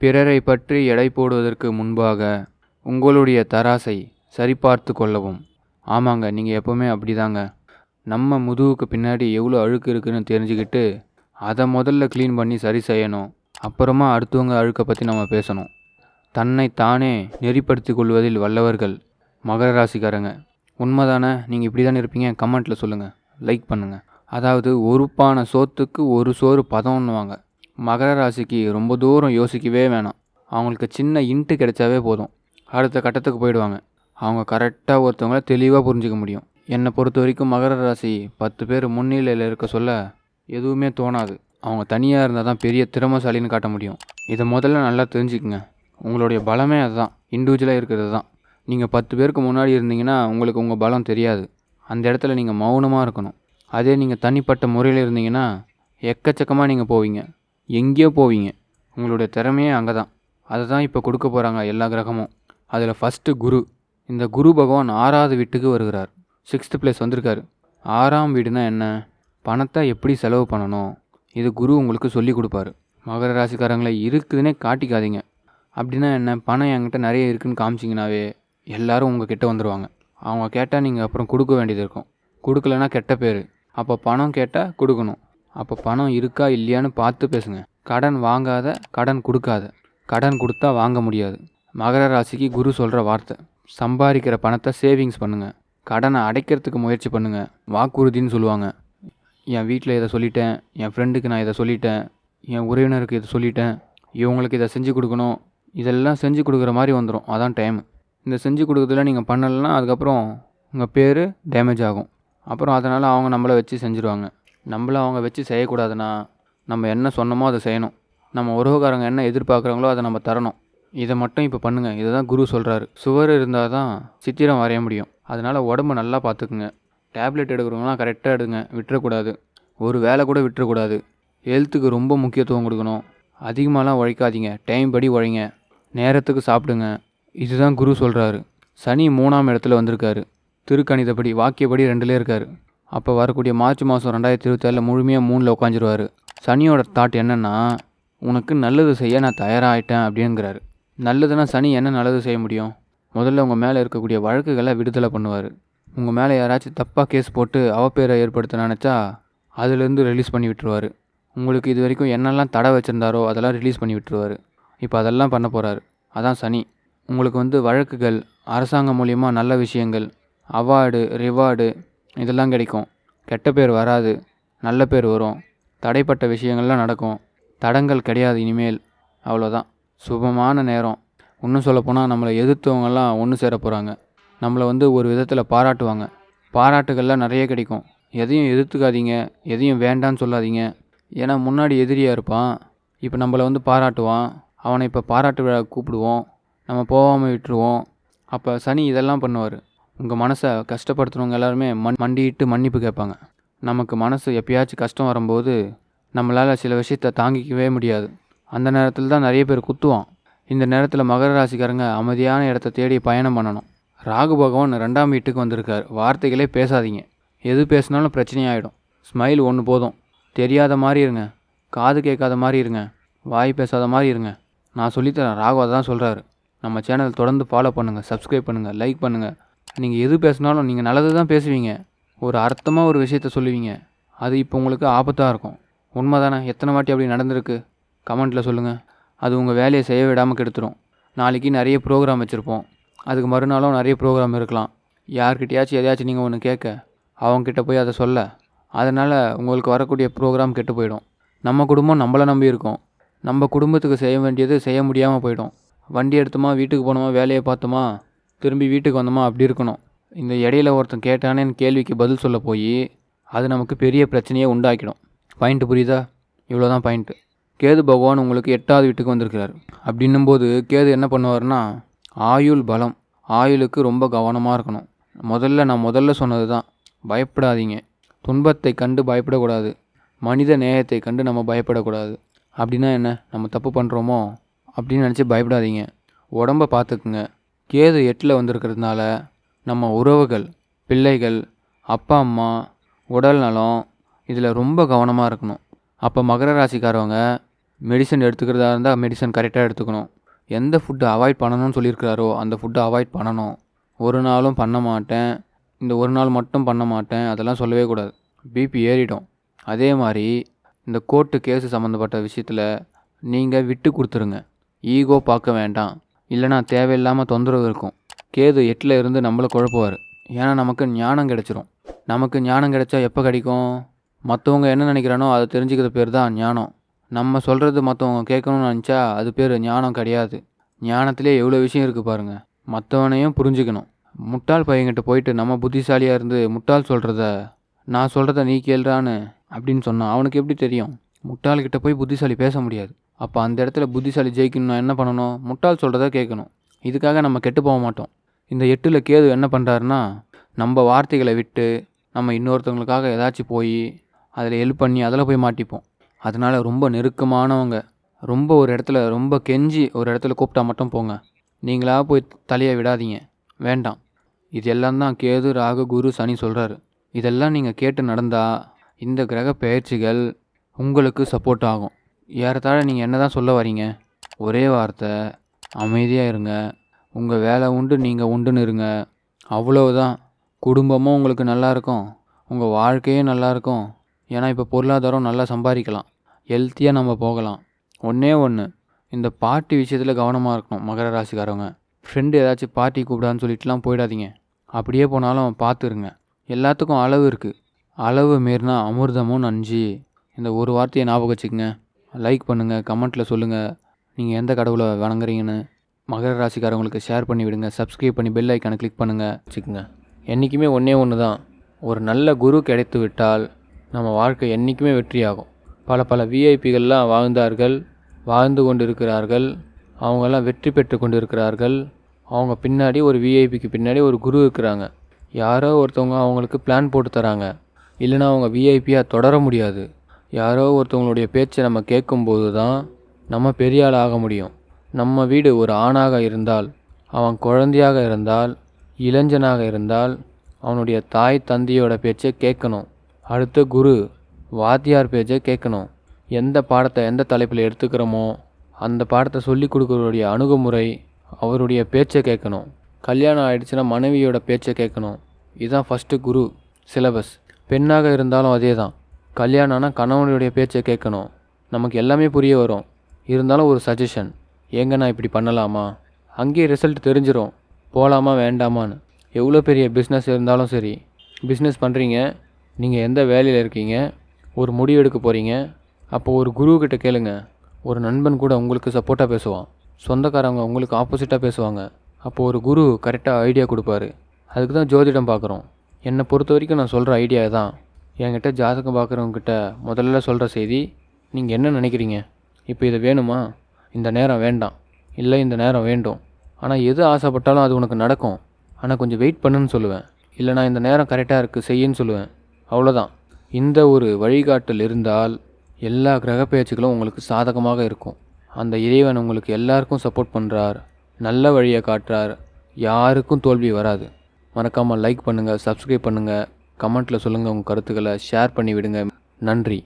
பிறரை பற்றி எடை போடுவதற்கு முன்பாக உங்களுடைய தராசை சரிபார்த்து கொள்ளவும். ஆமாங்க, நீங்கள் எப்போவுமே அப்படிதாங்க. நம்ம முதுகுக்கு பின்னாடி எவ்வளோ அழுக்கு இருக்குதுன்னு தெரிஞ்சுக்கிட்டு அதை முதல்ல க்ளீன் பண்ணி சரி செய்யணும். அப்புறமா அடுத்தவங்க அழுக்கை பற்றி நம்ம பேசணும். தன்னை தானே நெறிப்படுத்தி கொள்வதில் வல்லவர்கள் மகர ராசிக்காரங்க. உண்மைதானே? நீங்கள் இப்படி தானே இருப்பீங்க? கமெண்ட்டில் சொல்லுங்கள், லைக் பண்ணுங்கள். அதாவது ஒரு பானை சோத்துக்கு ஒரு சோறு பதம்னுவாங்க. மகர ராசிக்கு ரொம்ப தூரம் யோசிக்கவே வேணாம். அவங்களுக்கு சின்ன இன்ட்டு கிடைச்சாவே போதும், அடுத்த கட்டத்துக்கு போயிடுவாங்க. அவங்க கரெக்டாக ஒருத்தவங்கள தெளிவாக புரிஞ்சிக்க முடியும். என்னை பொறுத்த வரைக்கும் மகர ராசி 10 பேர் முன்னிலையில் இருக்க சொல்ல எதுவுமே தோணாது. அவங்க தனியாக இருந்தால் தான் பெரிய திறமைசாலின்னு காட்ட முடியும். இதை முதல்ல நல்லா தெரிஞ்சுக்குங்க. உங்களுடைய பலமே அதுதான், இண்டிவிஜுவலாக இருக்கிறது தான். நீங்கள் 10 பேருக்கு முன்னாடி இருந்தீங்கன்னா உங்களுக்கு உங்கள் பலம் தெரியாது. அந்த இடத்துல நீங்கள் மௌனமாக இருக்கணும். அதே நீங்கள் தனிப்பட்ட முறையில் இருந்தீங்கன்னா எக்கச்சக்கமாக நீங்கள் போவீங்க, எங்கேயோ போவீங்க. உங்களுடைய திறமையே அங்கே தான். அதை தான் இப்போ கொடுக்க போகிறாங்க எல்லா கிரகமும். அதில் ஃபஸ்ட்டு குரு. இந்த குரு பகவான் 6வது வீட்டுக்கு வருகிறார். 6th பிளேஸ் வந்திருக்காரு. 6ஆம் வீடுனா என்ன? பணத்தை எப்படி செலவு பண்ணணும், இது குரு உங்களுக்கு சொல்லி கொடுப்பாரு. மகர ராசிக்காரங்களை இருக்குதுன்னே காட்டிக்காதீங்க. அப்படின்னா என்ன? பணம் என்கிட்ட நிறைய இருக்குதுன்னு காமிச்சிங்கனாவே எல்லோரும் உங்கள் கிட்டே வந்துடுவாங்க. அவங்க கேட்டால் நீங்கள் அப்புறம் கொடுக்க வேண்டியது இருக்கும். கொடுக்கலன்னா கெட்ட பேர். அப்போ பணம் கேட்டால் கொடுக்கணும். அப்போ பணம் இருக்கா இல்லையான்னு பார்த்து பேசுங்க. கடன் வாங்காத, கடன் கொடுக்காத. கடன் கொடுத்தா வாங்க முடியாது. மகர ராசிக்கு குரு சொல்கிற வார்த்தை. சம்பாதிக்கிற பணத்தை சேவிங்ஸ் பண்ணுங்கள். கடனை அடைக்கிறதுக்கு முயற்சி பண்ணுங்கள். வாக்குறுதின்னு சொல்லுவாங்க. என் வீட்டில் இதை சொல்லிட்டேன், என் ஃப்ரெண்டுக்கு நான் இதை சொல்லிட்டேன், என் உறவினருக்கு இதை சொல்லிட்டேன், இவங்களுக்கு இதை செஞ்சு கொடுக்கணும், இதெல்லாம் செஞ்சு கொடுக்குற மாதிரி வந்துடும். அதான் டைம். இந்த செஞ்சு கொடுக்குறதுல நீங்கள் பண்ணலைன்னா அதுக்கப்புறம் உங்கள் பேர் டேமேஜ் ஆகும். அப்புறம் அதனால் அவங்க நம்மளை வச்சு செஞ்சுருவாங்க. நம்மளை அவங்க வச்சு செய்யக்கூடாதுன்னா நம்ம என்ன சொன்னமோ அதை செய்யணும். நம்ம உறவுக்காரங்க என்ன எதிர்பார்க்குறாங்களோ அதை நம்ம தரணும். இதை மட்டும் இப்போ பண்ணுங்கள். இதை தான் குரு சொல்கிறாரு. சுவர் இருந்தால் தான் சித்திரம் வரைய முடியும். அதனால் உடம்பு நல்லா பார்த்துக்குங்க. டேப்லெட் எடுக்கிறவங்களாம் கரெக்டாக எடுங்க, விட்டுறக்கூடாது. ஒரு வேலை கூட விட்டுறக்கூடாது. ஹெல்த்துக்கு ரொம்ப முக்கியத்துவம் கொடுக்கணும். அதிகமாகலாம் உழைக்காதீங்க, டைம் படி உழைங்க, நேரத்துக்கு சாப்பிடுங்க. இதுதான் குரு சொல்கிறாரு. சனி 3ஆம் இடத்துல வந்திருக்காரு. திருக்கணிதப்படி வாக்கியப்படி 2லே இருக்கார். அப்போ வரக்கூடிய மார்ச் மாதம் 2024 முழுமையாக 3ல் உட்காந்துருவார். சனியோட தாட் என்னென்னா, உனக்கு நல்லது செய்ய நான் தயாராகிட்டேன் அப்படிங்கிறாரு. நல்லதுன்னா சனி என்ன நல்லது செய்ய முடியும்? முதல்ல உங்கள் மேலே இருக்கக்கூடிய வழக்குகளை விடுதலை பண்ணுவார். உங்கள் மேலே யாராச்சும் தப்பாக கேஸ் போட்டு அவப்பேரை ஏற்படுத்த நினச்சா அதுலேருந்து ரிலீஸ் பண்ணி விட்டுருவார். உங்களுக்கு இது வரைக்கும் என்னெல்லாம் தடை வச்சுருந்தாரோ அதெல்லாம் ரிலீஸ் பண்ணி விட்டுருவார். இப்போ அதெல்லாம் பண்ண போகிறாரு. அதான் சனி. உங்களுக்கு வழக்குகள், அரசாங்கம் மூலிமா நல்ல விஷயங்கள், அவார்டு, ரிவார்டு இதெல்லாம் கிடைக்கும். கெட்ட பேர் வராது, நல்ல பேர் வரும். தடைப்பட்ட விஷயங்கள்லாம் நடக்கும். தடங்கள் கிடையாது இனிமேல். அவ்வளோதான். சுபமான நேரம். இன்னும் சொல்லப்போனால் நம்மளை எதிர்த்தவங்கெல்லாம் ஒன்று சேர போகிறாங்க. நம்மளை ஒரு விதத்தில் பாராட்டுவாங்க. பாராட்டுகள்லாம் நிறைய கிடைக்கும். எதையும் எதிர்த்துக்காதீங்க, எதையும் வேண்டான்னு சொல்லாதீங்க. ஏன்னா முன்னாடி எதிரியாக இருப்பான், இப்போ நம்மளை பாராட்டுவான். அவனை இப்போ பாராட்டு விழா கூப்பிடுவோம், நம்ம போகாமல் விட்டுருவோம். அப்போ சனி இதெல்லாம் பண்ணுவார். உங்கள் மனசை கஷ்டப்படுத்துகிறவங்க எல்லாருமே மண்டிட்டு மன்னிப்பு கேட்பாங்க. நமக்கு மனசு எப்பயாச்சும் கஷ்டம் வரும்போது நம்மளால் சில விஷயத்தை தாங்கிக்கவே முடியாது. அந்த நேரத்தில் தான் நிறைய பேர் குத்துவான். இந்த நேரத்தில் மகர ராசிக்காரங்க அமைதியான இடத்த தேடி பயணம் பண்ணணும். ராகு பகவான் 2ஆம் வீட்டுக்கு வந்திருக்கார். வார்த்தைகளே பேசாதீங்க. எது பேசினாலும் பிரச்சனையாயிடும். ஸ்மைல் ஒன்று போதும். தெரியாத மாதிரி இருங்க, காது கேட்காத மாதிரி இருங்க, வாய் பேசாத மாதிரி இருங்க. நான் சொல்லித்தரேன். ராகு அதை தான் சொல்கிறாரு. நம்ம சேனல் தொடர்ந்து ஃபாலோ பண்ணுங்கள், சப்ஸ்கிரைப் பண்ணுங்கள், லைக் பண்ணுங்கள். நீங்கள் எது பேசினாலும் நீங்கள் நல்லது தான் பேசுவீங்க. ஒரு அர்த்தமாக ஒரு விஷயத்த சொல்லுவீங்க. அது இப்போ உங்களுக்கு ஆபத்தாக இருக்கும். உண்மை தானே? எத்தனை வாட்டி அப்படி நடந்திருக்கு? கமெண்ட்டில் சொல்லுங்கள். அது உங்கள் வேலையை செய்ய விடாமல் கெடுத்துரும். நாளைக்கு நிறைய ப்ரோக்ராம் வச்சுருப்போம், அதுக்கு மறுநாளும் நிறைய ப்ரோக்ராம் இருக்கலாம். யார்கிட்டையாச்சும் எதையாச்சும் நீங்கள் ஒன்று கேட்க, அவங்கக்கிட்ட போய் அதை சொல்ல, அதனால் உங்களுக்கு வரக்கூடிய ப்ரோக்ராம் கெட்டு போயிடும். நம்ம குடும்பம் நம்மளை நம்பி இருக்கும். நம்ம குடும்பத்துக்கு செய்ய வேண்டியது செய்ய முடியாமல் போயிடும். வண்டி எடுத்தோமா, வீட்டுக்கு போனோமா, வேலையை பார்த்தோமா, திரும்பி வீட்டுக்கு வந்தோமா, அப்படி இருக்கணும். இந்த இடையில ஒருத்தன் கேட்டானேன்னு கேள்விக்கு பதில் சொல்ல போய் அது நமக்கு பெரிய பிரச்சனையை உண்டாக்கிடும். பாயிண்ட்டு புரியுதா? இவ்வளோ தான் பாயிண்ட்டு. கேது பகவான் உங்களுக்கு 8வது வீட்டுக்கு வந்திருக்கிறார். அப்படின்னும்போது கேது என்ன பண்ணுவார்னா, ஆயுள் பலம். ஆயுளுக்கு ரொம்ப கவனமாக இருக்கணும். நான் முதல்ல சொன்னது தான், பயப்படாதீங்க. துன்பத்தை கண்டு பயப்படக்கூடாது. மனித நேயத்தை கண்டு நம்ம பயப்படக்கூடாது. அப்படின்னா என்ன? நம்ம தப்பு பண்ணுறோமோ அப்படின்னு நினச்சி பயப்படாதீங்க. உடம்பை பார்த்துக்குங்க. கேது 8ல் வந்திருக்கிறதுனால நம்ம உறவுகள், பிள்ளைகள், அப்பா அம்மா, உடல் நலம் இதில் ரொம்ப கவனமாக இருக்கணும். அப்போ மகர ராசிக்காரவங்க மெடிசன் எடுத்துக்கிறதா இருந்தால் மெடிசன் கரெக்டாக எடுத்துக்கணும். எந்த ஃபுட்டு அவாய்ட் பண்ணணும்னு சொல்லியிருக்கிறாரோ அந்த ஃபுட்டை அவாய்ட் பண்ணணும். ஒரு நாளும் பண்ண மாட்டேன், இந்த ஒரு நாள் மட்டும் பண்ண மாட்டேன், அதெல்லாம் சொல்லவே கூடாது. பிபி ஏறிடும். அதே மாதிரி இந்த கோர்ட்டு கேஸு சம்மந்தப்பட்ட விஷயத்தில் நீங்கள் விட்டு கொடுத்துருங்க. ஈகோ பார்க்க வேண்டாம், இல்லைனா தேவையில்லாமல் தொந்தரவு இருக்கும். கேது 8ல் இருந்து நம்மளை குழப்புவார். ஏன்னா நமக்கு ஞானம் கிடச்சிரும். நமக்கு ஞானம் கிடைச்சா எப்போ கிடைக்கும்? மற்றவங்க என்ன நினைக்கிறானோ அதை தெரிஞ்சுக்கிற பேர் தான் ஞானம். நம்ம சொல்கிறது மற்றவங்க கேட்கணும்னு நினச்சா அது பேர் ஞானம் கிடையாது. ஞானத்திலே எவ்வளோ விஷயம் இருக்குது பாருங்கள். மற்றவனையும் புரிஞ்சுக்கணும். முட்டாள் பையன்கிட்ட போயிட்டு நம்ம புத்திசாலியாக இருந்து முட்டாள் சொல்கிறத நான் சொல்கிறத நீ கேள்றான்னு அப்படின்னு சொன்னான் அவனுக்கு எப்படி தெரியும்? முட்டாள்கிட்ட போய் புத்திசாலி பேச முடியாது. அப்போ அந்த இடத்துல புத்திசாலி ஜெயிக்கணும்னா என்ன பண்ணணும்? முட்டாள் சொல்கிறத கேட்கணும். இதுக்காக நம்ம கெட்டு போக மாட்டோம். இந்த 8ல் கேது என்ன பண்ணுறாருன்னா, நம்ம வார்த்தைகளை விட்டு நம்ம இன்னொருத்தவங்களுக்காக ஏதாச்சும் போய் அதில் ஹெல்ப் பண்ணி அதில் போய் மாட்டிப்போம். அதனால் ரொம்ப நெருக்கமானவங்க ரொம்ப ஒரு இடத்துல ரொம்ப கெஞ்சி ஒரு இடத்துல கூப்பிட்டா மட்டும் போங்க. நீங்களாக போய் தலையை விடாதீங்க, வேண்டாம். இது எல்லாம் தான் கேது, ராகு, குரு, சனி சொல்கிறாரு. இதெல்லாம் நீங்கள் கேட்டு நடந்தால் இந்த கிரக பெயர்ச்சிகள் உங்களுக்கு சப்போர்ட் ஆகும். ஏறத்தாழ நீங்கள் என்ன தான் சொல்ல வரீங்க? ஒரே வார்த்தை, அமைதியாக இருங்க, உங்கள் வேலை உண்டு, நீங்கள் உண்டுன்னு இருங்க, அவ்வளவுதான். குடும்பமும் உங்களுக்கு நல்லாயிருக்கும், உங்கள் வாழ்க்கையும் நல்லாயிருக்கும். ஏன்னா இப்போ பொருளாதாரம் நல்லா சம்பாதிக்கலாம், ஹெல்த்தியாக நம்ம போகலாம். ஒன்றே ஒன்று, இந்த பார்ட்டி விஷயத்தில் கவனமாக இருக்கணும். மகர ராசிக்காரவங்க ஃப்ரெண்டு ஏதாச்சும் பார்ட்டி கூப்பிடான்னு சொல்லிட்டுலாம் போயிடாதீங்க. அப்படியே போனாலும் பார்த்துருங்க. எல்லாத்துக்கும் அளவு இருக்குது. அளவு மீறினா அமிர்தமும் நஞ்சு. இந்த ஒரு வார்த்தையை ஞாபகம் வச்சுக்கோங்க. லைக் பண்ணுங்கள், கமெண்ட்டில் சொல்லுங்கள் நீங்கள் எந்த கடவுளை வணங்குறீங்கன்னு. மகர ராசிக்காரவங்களுக்கு ஷேர் பண்ணி விடுங்க. சப்ஸ்கிரைப் பண்ணி பெல் ஐக்கானை கிளிக் பண்ணுங்கள் வச்சுக்கோங்க. என்றைக்குமே ஒன்றே ஒன்று தான், ஒரு நல்ல குரு கிடைத்து விட்டால் நம்ம வாழ்க்கை என்றைக்குமே வெற்றியாகும். பல விஐபிகள்லாம் வாழ்ந்து கொண்டு இருக்கிறார்கள். அவங்கெல்லாம் வெற்றி பெற்று கொண்டு இருக்கிறார்கள். அவங்க பின்னாடி ஒரு விஐபிக்கு பின்னாடி ஒரு குரு இருக்கிறாங்க. யாரோ ஒருத்தவங்க அவங்களுக்கு பிளான் போட்டு தராங்க. இல்லைனா அவங்க விஐபியாக தொடர முடியாது. யாரோ ஒருத்தவங்களுடைய பேச்சை நம்ம கேட்கும்போது தான் நம்ம பெரிய ஆள் ஆக முடியும். நம்ம வீடு ஒரு ஆணாக இருந்தால், அவன் குழந்தையாக இருந்தால், இளைஞனாக இருந்தால் அவனுடைய தாய் தந்தையோட பேச்சை கேட்கணும். அடுத்து குரு வாத்தியார் பேச்சை கேட்கணும். எந்த பாடத்தை எந்த தலைப்பில் எடுத்துக்கிறோமோ அந்த பாடத்தை சொல்லி கொடுக்குறவருடைய அணுகுமுறை, அவருடைய பேச்சை கேட்கணும். கல்யாணம் ஆகிடுச்சுன்னா மனைவியோட பேச்சை கேட்கணும். இதுதான் ஃபஸ்ட்டு குரு சிலபஸ். பெண்ணாக இருந்தாலும் அதே தான். கல்யாணம்னா கணவனுடைய பேச்சை கேட்கணும். நமக்கு எல்லாமே புரிய வரும். இருந்தாலும் ஒரு சஜஷன், ஏங்க நான் இப்படி பண்ணலாமா? அங்கேயே ரிசல்ட் தெரிஞ்சிடும், போகலாமா வேண்டாமான்னு. எவ்வளோ பெரிய பிஸ்னஸ் இருந்தாலும் சரி, பிஸ்னஸ் பண்ணுறீங்க, நீங்கள் எந்த வேலையில் இருக்கீங்க, ஒரு முடிவு எடுக்க போகிறீங்க, அப்போது ஒரு குருக்கிட்ட கேளுங்க. ஒரு நண்பன் கூட உங்களுக்கு சப்போர்ட்டாக பேசுவான், சொந்தக்காரங்க உங்களுக்கு ஆப்போசிட்டாக பேசுவாங்க. அப்போது ஒரு குரு கரெக்டாக ஐடியா கொடுப்பாரு. அதுக்கு தான் ஜோதிடம் பார்க்குறோம். என்னை பொறுத்த வரைக்கும் நான் சொல்கிற ஐடியா தான். என்கிட்ட ஜாதகம் பார்க்குறவங்ககிட்ட முதல்ல சொல்கிற செய்தி, நீங்கள் என்ன நினைக்கிறீங்க? இப்போ இது வேணுமா? இந்த நேரம் வேண்டாம், இல்லை இந்த நேரம் வேண்டும். ஆனால் எது ஆசைப்பட்டாலும் அது உனக்கு நடக்கும், ஆனால் கொஞ்சம் வெயிட் பண்ணுன்னு சொல்லுவேன். இல்லை நான் இந்த நேரம் கரெக்டாக இருக்குது செய்யின்னு சொல்லுவேன். அவ்வளோதான். இந்த ஒரு வழிகாட்டல் இருந்தால் எல்லா கிரக பெயர்ச்சிகளும் உங்களுக்கு சாதகமாக இருக்கும். அந்த இறைவன் உங்களுக்கு எல்லாருக்கும் சப்போர்ட் பண்ணுறார், நல்ல வழியை காட்டுறார். யாருக்கும் தோல்வி வராது. மறக்காமல் லைக் பண்ணுங்கள், சப்ஸ்கிரைப் பண்ணுங்கள், கமெண்ட்டில் சொல்லுங்கள் உங்கள் கருத்துக்களை, ஷேர் பண்ணி விடுங்க. நன்றி.